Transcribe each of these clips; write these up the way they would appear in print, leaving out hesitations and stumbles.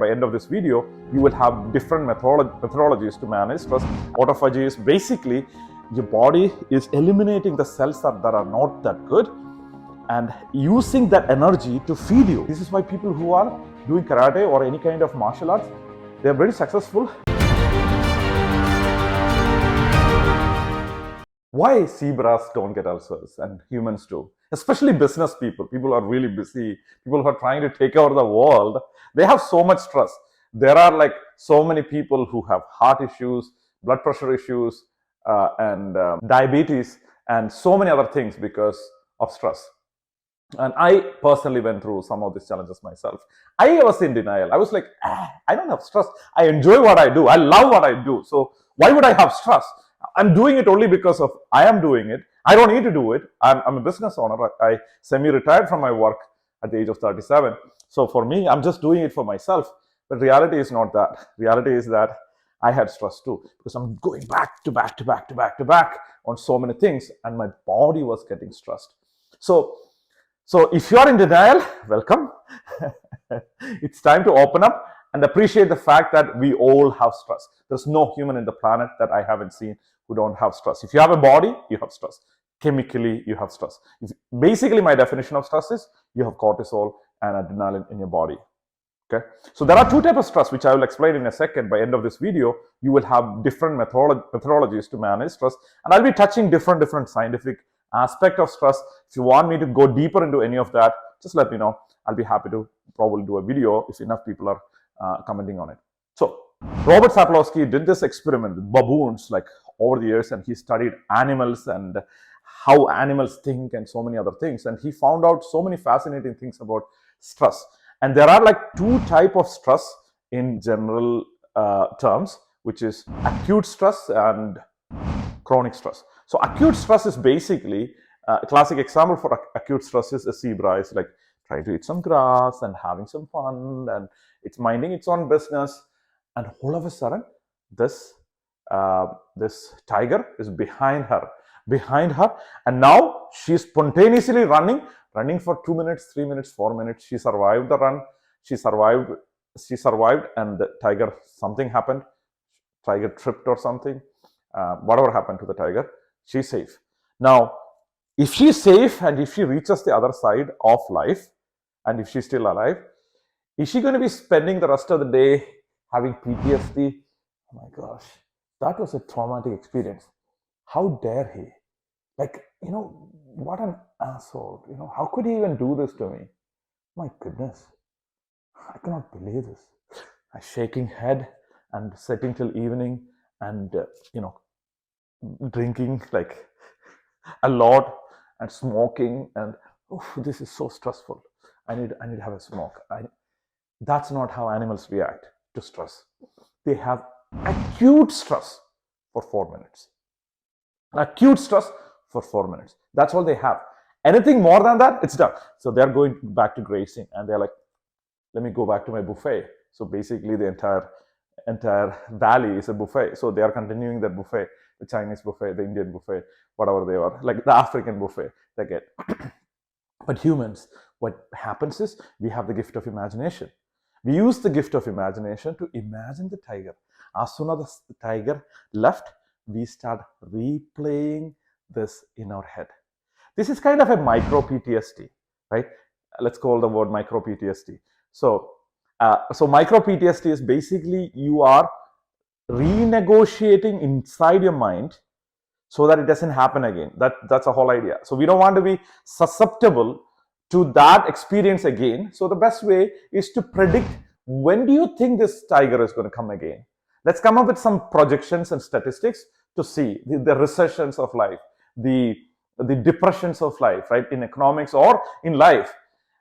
By the end of this video, you will have different methodologies to manage stress. Autophagy is basically your body is eliminating the cells that are not that good and using that energy to feed you. This is why people who are doing karate or any kind of martial arts, they are very successful. Why zebras don't get ulcers and humans do? Especially business people. People are really busy. People who are trying to take over the world. They have so much stress. There are like so many people who have heart issues, blood pressure issues, and diabetes, and so many other things because of stress. And I personally went through some of these challenges myself. I was in denial. I was like, I don't have stress. I enjoy what I do. I love what I do. So why would I have stress? I'm doing it only because of I am doing it. I don't need to do it. I'm a business owner. I semi-retired from my work at the age of 37. So for me, I'm just doing it for myself. But reality is not that. Reality is that I had stress too, because I'm going back to back on so many things, and my body was getting stressed. So if you are in denial, welcome. It's time to open up and appreciate the fact that we all have stress. There's no human in the planet that I haven't seen who don't have stress. If you have a body, you have stress. Chemically, you have stress. Basically, my definition of stress is you have cortisol and adrenaline in your body. Okay, so there are two types of stress, which I will explain in a second. By the end of this video, you will have different methodologies to manage stress, and I'll be touching different scientific aspect of stress. If you want me to go deeper into any of that, just let me know. I'll be happy to probably do a video if enough people are commenting on it. So Robert Sapolsky did this experiment with baboons like over the years, and he studied animals and how animals think and so many other things, and he found out so many fascinating things about stress. And there are like two types of stress in general terms, which is acute stress and chronic stress. So acute stress is basically a classic example for acute stress is a zebra is like trying to eat some grass and having some fun, and it's minding its own business, and all of a sudden this tiger is behind her, and now she's spontaneously running for 2 minutes, 3 minutes, 4 minutes. She survived the run. She survived, and the tiger, something happened. Tiger tripped or something. Whatever happened to the tiger, she's safe. Now, if she's safe and if she reaches the other side of life, and if she's still alive, is she going to be spending the rest of the day having PTSD? Oh my gosh, that was a traumatic experience. How dare he? Like, what an asshole. How could he even do this to me? My goodness, I cannot believe this. A shaking head and sitting till evening and, drinking like a lot and smoking, and this is so stressful. I need to have a smoke. That's not how animals react to stress. They have acute stress for 4 minutes. Acute stress for 4 minutes. That's all they have. Anything more than that, it's done. So they're going back to grazing, and they're like, let me go back to my buffet. So basically the entire valley is a buffet. So they are continuing their buffet, the Chinese buffet, the Indian buffet, whatever they are, like the African buffet they get. But humans, what happens is we have the gift of imagination. We use the gift of imagination to imagine the tiger. As soon as the tiger left, we start replaying this in our head. This is kind of a micro PTSD, right? Let's call the word micro PTSD. So micro PTSD is basically you are renegotiating inside your mind so that it doesn't happen again. That's the whole idea. So we don't want to be susceptible to that experience again. So the best way is to predict, when do you think this tiger is going to come again? Let's come up with some projections and statistics to see the recessions of life, the depressions of life, right? In economics or in life,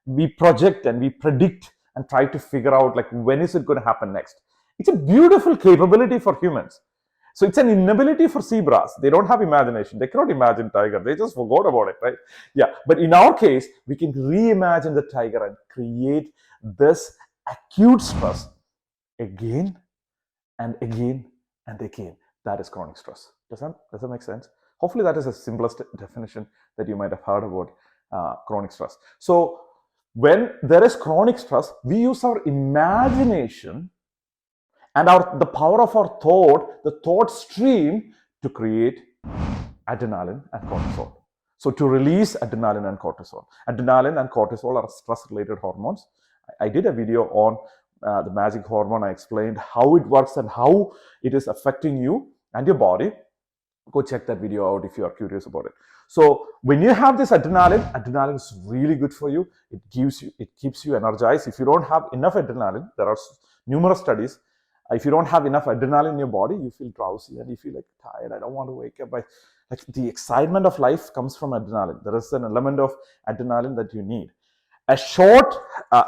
we project and we predict and try to figure out like when is it going to happen next. It's a beautiful capability for humans. So it's an inability for zebras. They don't have imagination. They cannot imagine tiger. They just forgot about it, right? Yeah. But in our case, we can reimagine the tiger and create this acute stress again and again and again. That is chronic stress. Does that make sense? Hopefully that is the simplest definition that you might have heard about chronic stress. So when there is chronic stress, we use our imagination and the power of our thought, the thought stream, to create adrenaline and cortisol. So to release adrenaline and cortisol. Adrenaline and cortisol are stress-related hormones. I did a video on the magic hormone. I explained how it works and how it is affecting you and your body. Go check that video out if you are curious about it. So when you have this adrenaline is really good for you. It keeps you energized. If you don't have enough adrenaline, there are numerous studies. If you don't have enough adrenaline in your body, you feel drowsy and you feel like tired. I don't want to wake up. Like the excitement of life comes from adrenaline. There is an element of adrenaline that you need. A short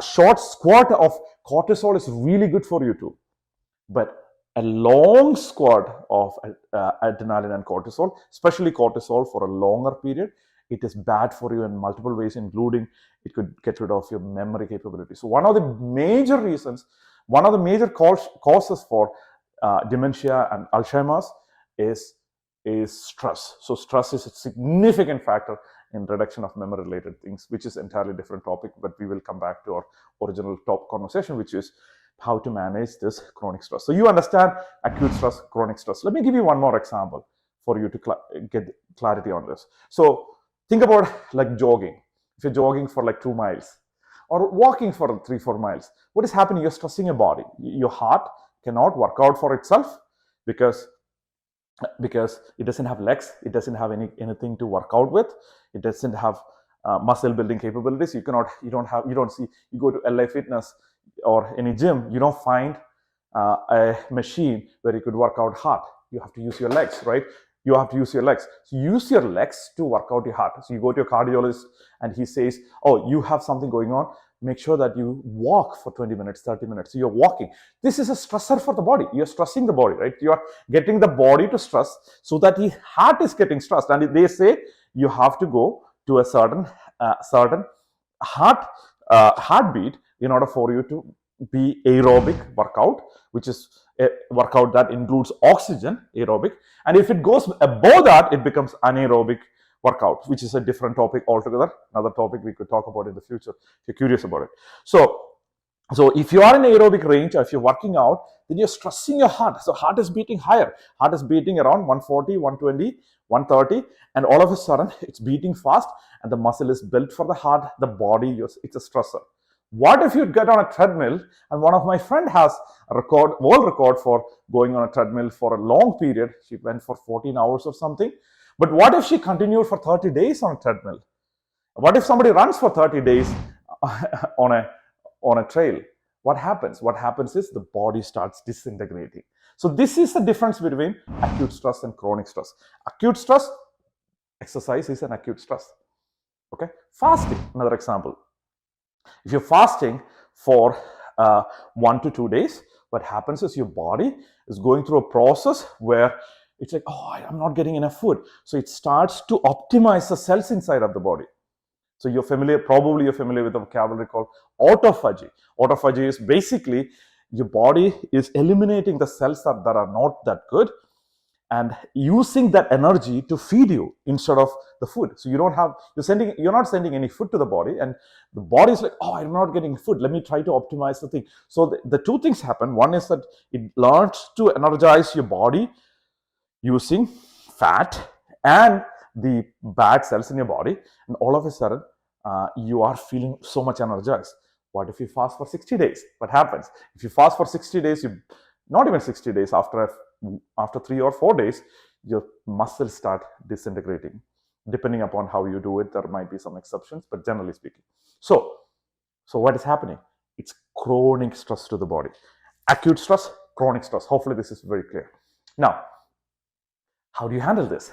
squat of cortisol is really good for you too. But a long squat of adrenaline and cortisol, especially cortisol for a longer period, it is bad for you in multiple ways, including it could get rid of your memory capability. So one of the major reasons, one of the major causes for dementia and Alzheimer's is stress. So stress is a significant factor in reduction of memory-related things, which is entirely different topic, but we will come back to our original top conversation, which is how to manage this chronic stress. So you understand acute stress, chronic stress. Let me give you one more example for you to get clarity on this. So think about like jogging. If you're jogging for like 2 miles or walking for 3-4 miles, what is happening? You're stressing your body. Your heart cannot work out for itself because it doesn't have legs, it doesn't have anything to work out with, it doesn't have muscle building capabilities. You don't see, you go to LA Fitness or any gym, you don't find a machine where you could work out hard. You have to use your legs, right? You have to use your legs. So use your legs to work out your heart. So you go to your cardiologist and he says, oh, you have something going on. Make sure that you walk for 20 minutes, 30 minutes. So you're walking. This is a stressor for the body. You're stressing the body, right? You are getting the body to stress so that the heart is getting stressed. And they say you have to go to a certain heartbeat in order for you to be aerobic workout, which is a workout that includes oxygen, aerobic. And if it goes above that, it becomes anaerobic workout, which is a different topic altogether. Another topic we could talk about in the future if you're curious about it. So if you are in aerobic range, or if you're working out, then you're stressing your heart. So heart is beating higher. Heart is beating around 140, 120, 130, and all of a sudden it's beating fast, and the muscle is built for the heart, the body, it's a stressor. What if you get on a treadmill, and one of my friend has a world record for going on a treadmill for a long period. She went for 14 hours or something. But what if she continued for 30 days on a treadmill? What if somebody runs for 30 days on a trail? What happens? What happens is the body starts disintegrating. So this is the difference between acute stress and chronic stress. Acute stress, exercise is an acute stress. Okay, fasting, another example. If you're fasting for 1 to 2 days, what happens is your body is going through a process where it's like, oh, I'm not getting enough food. So it starts to optimize the cells inside of the body. So probably you're familiar with the vocabulary called autophagy. Autophagy is basically your body is eliminating the cells that are not that good and using that energy to feed you instead of the food. So you're not sending any food to the body, and the body is like, oh, I'm not getting food. Let me try to optimize the thing. So the two things happen. One is that it learns to energize your body using fat and the bad cells in your body, and all of a sudden you are feeling so much energized. What if you fast for 60 days? What happens? If you fast for 60 days, not even 60 days, after 3 or 4 days, your muscles start disintegrating. Depending upon how you do it, there might be some exceptions, but generally speaking. So what is happening? It's chronic stress to the body. Acute stress, chronic stress. Hopefully this is very clear. Now, how do you handle this?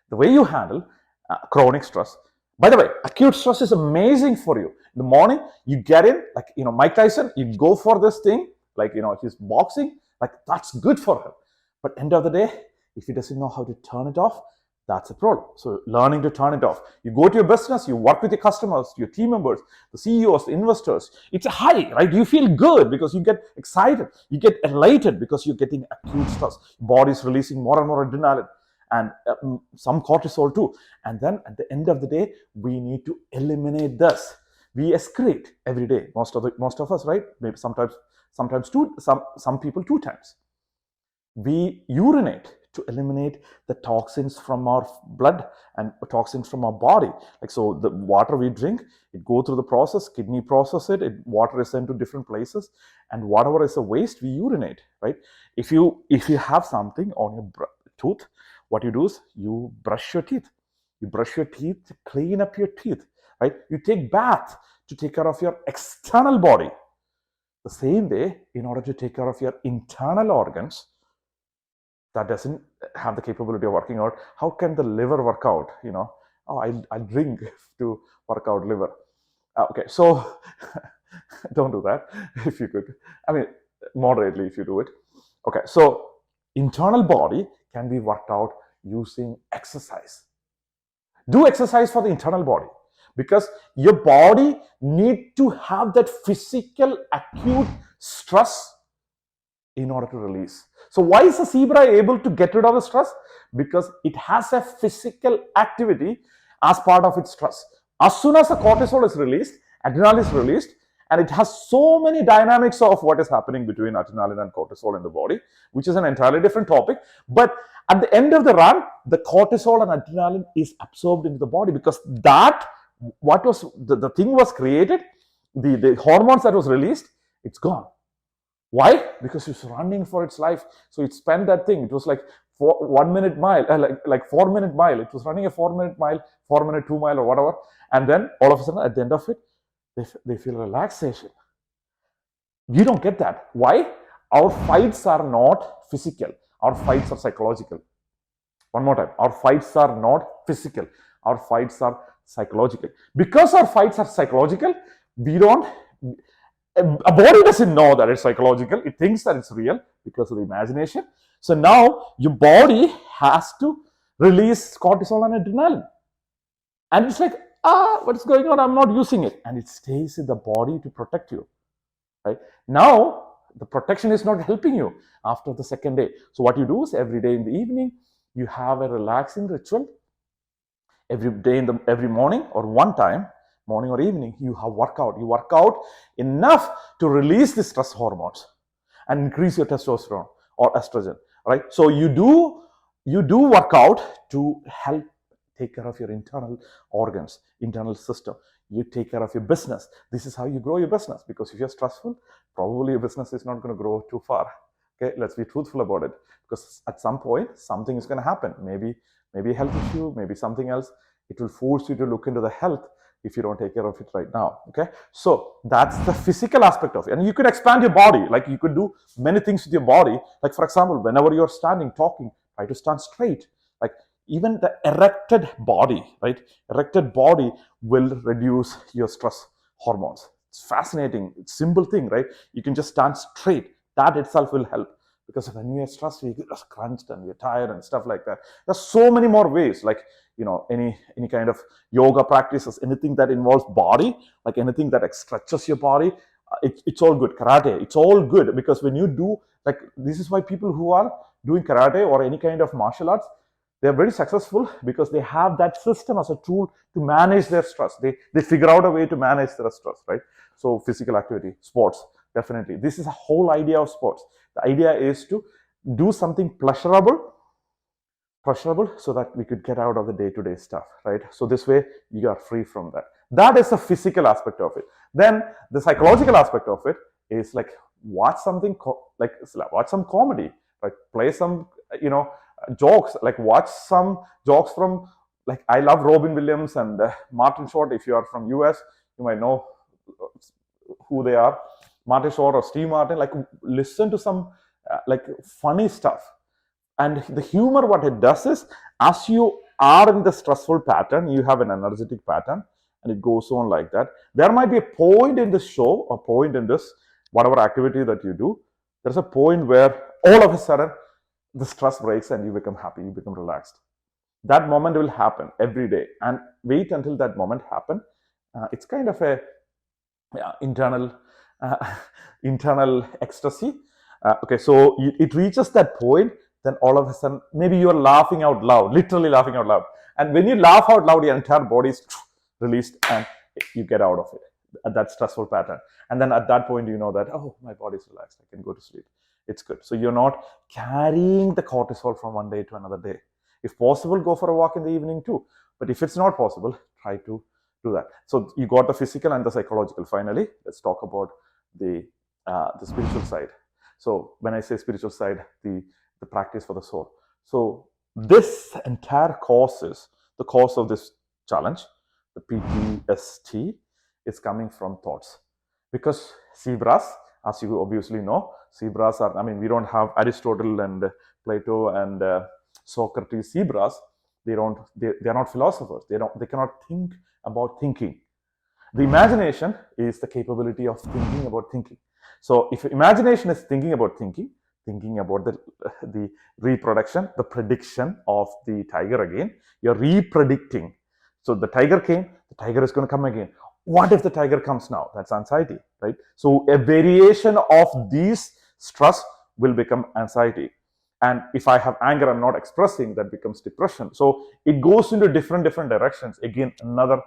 The way you handle chronic stress, by the way, acute stress is amazing for you. In the morning, you get in, like, Mike Tyson, you go for this thing, like, he's boxing, like, that's good for him. But end of the day, if he doesn't know how to turn it off, that's a problem. So learning to turn it off. You go to your business, you work with your customers, your team members, the CEOs, the investors. It's a high, right? You feel good because you get excited. You get elated because you're getting acute stress. Body's releasing more and more adrenaline and some cortisol too. And then at the end of the day, we need to eliminate this. We excrete every day. Most of us, right? Maybe sometimes some people 2 times. We urinate to eliminate the toxins from our blood and toxins from our body. Like, so the water we drink, it go through the process, kidney process it, water is sent to different places, and whatever is a waste, we urinate, right? If you have something on your tooth, what you do is you brush your teeth. You brush your teeth to clean up your teeth, right? You take bath to take care of your external body. The same way, in order to take care of your internal organs, that doesn't have the capability of working out, how can the liver work out? I'll drink to work out liver. Okay, so don't do that. If you could, I mean, moderately if you do it. Okay, so internal body can be worked out using exercise. Do exercise for the internal body, because your body need to have that physical acute stress in order to release. So why is a zebra able to get rid of the stress? Because it has a physical activity as part of its stress. As soon as the cortisol is released, adrenaline is released, and it has so many dynamics of what is happening between adrenaline and cortisol in the body, which is an entirely different topic. But at the end of the run, the cortisol and adrenaline is absorbed into the body, because that, what was the thing was created, the hormones that was released, it's gone. Why? Because it's running for its life. So it spent that thing. It was like 1 minute mile, like 4 minute mile. It was running a 4 minute mile, 4 minute 2 mile or whatever. And then all of a sudden at the end of it, they feel relaxation. We don't get that. Why? Our fights are not physical. Our fights are psychological. One more time. Our fights are not physical. Our fights are psychological. Because our fights are psychological, a body doesn't know that it's psychological. It thinks that it's real because of the imagination. So now your body has to release cortisol and adrenaline. And it's like, what's going on? I'm not using it. And it stays in the body to protect you, right? Now, the protection is not helping you after the second day. So what you do is every day in the evening, you have a relaxing ritual. Every day every morning or one time, morning or evening, you have workout. You work out enough to release the stress hormones and increase your testosterone or estrogen, right? So you do work out to help take care of your internal organs, internal system. You take care of your business. This is how you grow your business, because if you're stressful, probably your business is not going to grow too far. Okay, let's be truthful about it, because at some point, something is going to happen. Maybe a health issue, maybe something else. It will force you to look into the health if you don't take care of it right now. Okay, so that's the physical aspect of it. And you could expand your body. Like, you could do many things with your body. Like, for example, whenever you're standing, talking, try to stand straight. Like, even the erected body, right? Erected body will reduce your stress hormones. It's fascinating. It's a simple thing, right? You can just stand straight. That itself will help. Because when we are stressed, we get crunched and we're tired and stuff like that. There's so many more ways, like, any kind of yoga practices, anything that involves body, like anything that stretches your body, it's all good. Karate, it's all good, because when you do, like, this is why people who are doing karate or any kind of martial arts, they're very successful, because they have that system as a tool to manage their stress. They figure out a way to manage their stress, right? So physical activity, sports, definitely. This is a whole idea of sports. The idea is to do something pleasurable so that we could get out of the day-to-day stuff, right? So this way you are free from that. That is the physical aspect of it. Then the psychological aspect of it is like, watch something watch some comedy, like play some jokes, like watch some jokes from, like, I love Robin Williams and Martin Short. If you are from US, you might know who they are. Martin Short or Steve Martin. Like, listen to some like funny stuff. And the humor, what it does is, as you are in the stressful pattern, you have an energetic pattern, and it goes on like that. There might be a point in the show, a point in this, whatever activity that you do, there's a point where all of a sudden the stress breaks and you become happy, you become relaxed. That moment will happen every day, and wait until that moment happen. It's kind of a internal ecstasy. Okay, so it reaches that point, then all of a sudden, maybe you're laughing out loud, literally laughing out loud. And when you laugh out loud, your entire body is released and you get out of it. that stressful pattern. And then at that point, you know that, oh, my body's relaxed, I can go to sleep. It's good. So you're not carrying the cortisol from one day to another day. If possible, go for a walk in the evening too. But if it's not possible, try to do that. So you got the physical and the psychological. Finally, let's talk about the spiritual side. So when I say spiritual side, the practice for the soul. So this entire cause is the cause of this challenge, the PTSD, is coming from thoughts. Because zebras, as you obviously know, zebras are, I mean, we don't have Aristotle and Plato and Socrates. Zebras, they're not philosophers. They cannot think about thinking. The imagination is the capability of thinking about thinking. So if imagination is thinking about thinking about the reproduction, the prediction of the tiger again, you're repredicting. So the tiger came, the tiger is going to come again. What if the tiger comes now? That's anxiety, right? So a variation of these stress will become anxiety. And if I have anger, I'm not expressing, that becomes depression. So it goes into different directions. Again, another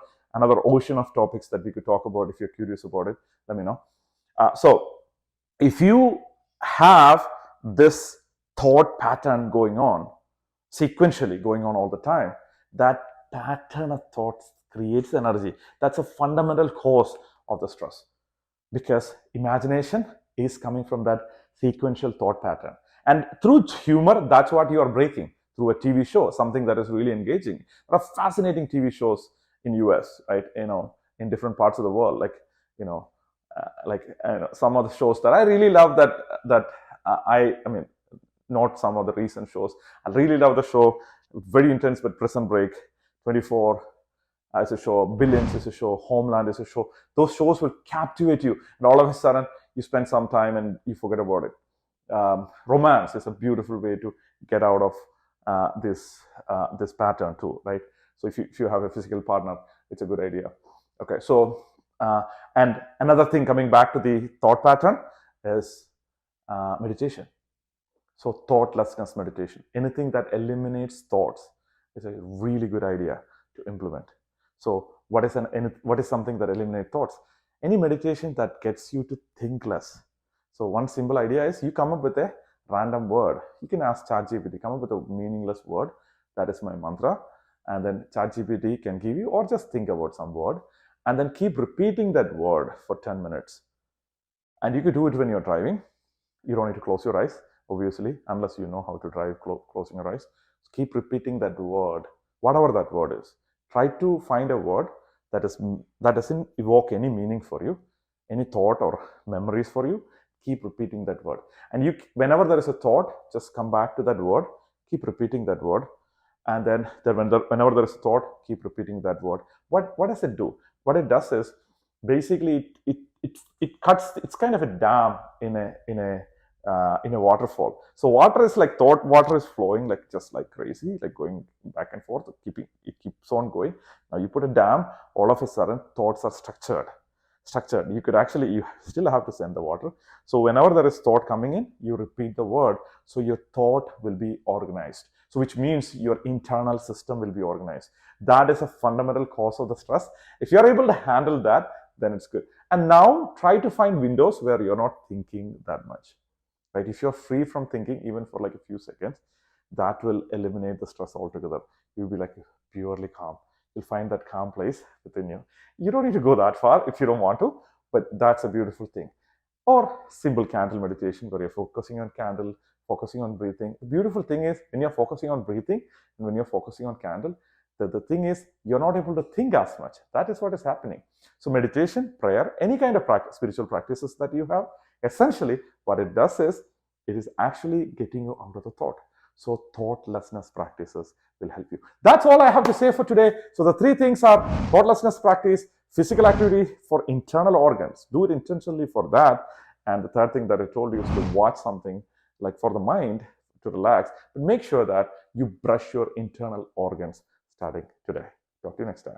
ocean of topics that we could talk about. If you're curious about it, let me know. So if you have this thought pattern going on, sequentially going on all the time, that pattern of thoughts creates energy. That's a fundamental cause of the stress, because imagination is coming from that sequential thought pattern. And through humor, that's what you are breaking through a TV show, something that is really engaging. There are fascinating TV shows in US, right? In different parts of the world, like some of the shows that I really love. I mean, not some of the recent shows. I really love the show, very intense, but Prison Break, 24 is a show, Billions is a show, Homeland is a show. Those shows will captivate you, and all of a sudden you spend some time and you forget about it. Romance is a beautiful way to get out of this pattern too, right? So if you have a physical partner, it's a good idea. Okay, so and another thing, coming back to the thought pattern, is meditation. So thoughtlessness meditation, anything that eliminates thoughts, is a really good idea to implement. So what is something that eliminates thoughts? Any meditation that gets you to think less. So one simple idea is, you come up with a random word. You can ask ChatGPT, come up with a meaningless word. That is my mantra. And then ChatGPT can give you, or just think about some word, and then keep repeating that word for 10 minutes. And you could do it when you're driving. You don't need to close your eyes, obviously, unless you know how to drive closing your eyes. So keep repeating that word, whatever that word is. Try to find a word that doesn't evoke any meaning for you, any thought or memories for you. Keep repeating that word. And whenever there is a thought, just come back to that word, keep repeating that word. And then whenever there is a thought, keep repeating that word. What does it do? What it does is, basically it cuts. It's kind of a dam in a waterfall. So water is like thought. Water is flowing like just like crazy, like going back and forth. It keeps on going. Now you put a dam. All of a sudden, thoughts are structured. You still have to send the water. So whenever there is thought coming in, you repeat the word. So your thought will be organized. So which means your internal system will be organized. That is a fundamental cause of the stress. If you're able to handle that, then it's good. And now try to find windows where you're not thinking that much, right? If you're free from thinking, even for like a few seconds, that will eliminate the stress altogether. You'll be like purely calm. You'll find that calm place within you. You don't need to go that far if you don't want to, but that's a beautiful thing. Or simple candle meditation, where you're focusing on candle, focusing on breathing. The beautiful thing is, when you're focusing on breathing and when you're focusing on candle, the thing is, you're not able to think as much. That is what is happening. So meditation, prayer, any kind of spiritual practices that you have, essentially what it does is, it is actually getting you out of the thought. So thoughtlessness practices will help you. That's all I have to say for today. So the three things are thoughtlessness practice, physical activity for internal organs. Do it intentionally for that. And the third thing that I told you is to watch something like for the mind to relax. But make sure that you brush your internal organs starting today. Talk to you next time.